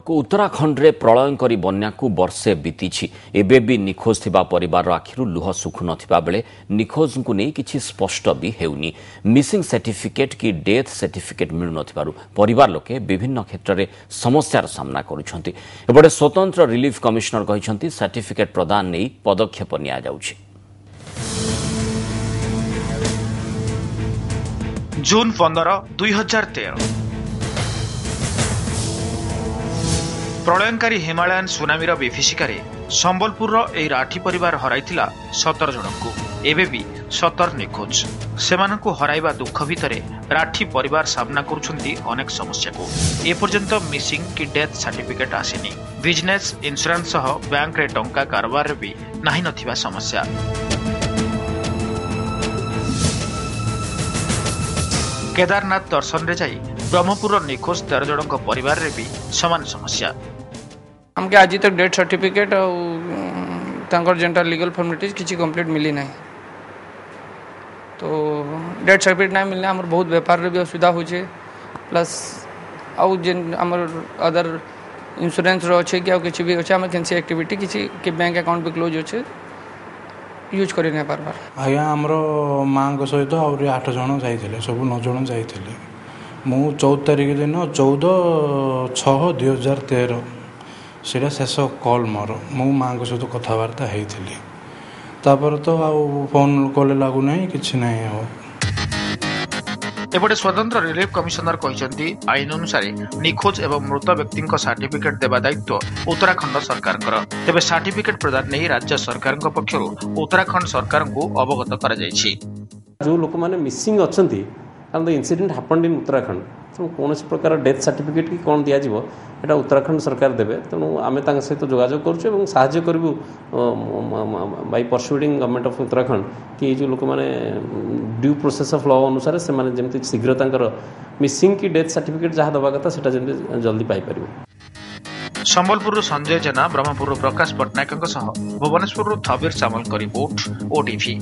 उत्तराखंड रे प्रलयंकरी बन्या को वर्षे बीती एबे भी निखोज थिबा परिवार आखिरु लुह सुखु नथिबा बेले निखोज को नहीं किछि स्पष्ट भी हेउनी। मिसिंग सर्टिफिकेट की डेथ सर्टिफिकेट मिलु नथिबारु परिवार लोके विभिन्न क्षेत्र में समस्यार सामना करुछंती। एबडे स्वतंत्र रिलीफ कमिश्नर कहिसंती सर्टिफिकेट प्रदान नहीं पदक्षेप निया जाउछि। जून 15, 2013 प्रलयंकारी हिमालयन सुनामीर विभीषिकार संबलपुर यह राठी परिवार हराइथिला 17 जनकू एबे भी 17 निखोज सेमानकु हराइबा दुख भितरे राठी परिवार सामना करुछंती अनेक समस्या को एपर्यंत मिसिंग की डेथ सर्टिफिकेट आसीनी। बिजनेस इंश्योरेंस सह बैंक रे टंका कारोबार भी नाही नथिबा समस्या। केदारनाथ दर्शन रे जाई ब्रह्मपुर निखोज 13 जनक परिवार रे भी समान समस्या। हमके आज तक डेथ सर्टिफिकेट और जेनटा लीगल फॉर्मेलिटीज किसी कंप्लीट मिली नहीं, तो डेथ सर्टिफिकेट नहीं मिलने आमर बहुत व्यापार भी असुविधा होचे। प्लस आउ जेन आमर अदर इंश्योरेंस रो अच्छे कि किसी भी अच्छे आम कैंसी एक्टिविटी किसी के बैंक अकाउंट भी क्लोज अच्छे यूज कर नहीं पार। आज्ञा आमर माँ सहित आहरी 8 जन जाइए, सब 9 जन जाइए। मु 14 तारिख दिन 14/6/2013 सेटा शेष कॉल मोर मो माँ सहित कथबार्ता होती तापर तो आउ फोन कॉल लगुना कि ना। एपटे स्वतंत्र रिलीफ कमिश्नर कहते आईन अनुसार निखोज एवं मृत व्यक्ति सर्टिफिकेट देवा दायित्व उत्तराखंड सरकार। तेबे सर्टिफिकेट प्रदान नहीं राज्य सरकार पक्षर उत्तराखंड सरकार को अवगत कर जो लोक मैंने मिसिंग अच्छा कारण the incident happened in Uttarakhand, तेणु कौन प्रकार डेथ सर्टिफिकेट कि कौन दिज्व एटा उत्तराखंड सरकार देवे। तेणु आम सहित जोगाजोग करूँ बाय परस्यूडिंग गवर्नमेंट ऑफ उत्तराखंड कि जो लोक मैंने ड्यू प्रोसेस ऑफ लॉ अनुसार से जमी शीघ्र मिसिंग की डेथ सर्टिफिकेट जहाँ दवा कथा से जल्दी पाइपर। संबलपुर संजय जेना, ब्रह्मपुर प्रकाश पट्टनायक भुवनेश्वर थबीर सामल रिपोर्ट ओटीवी।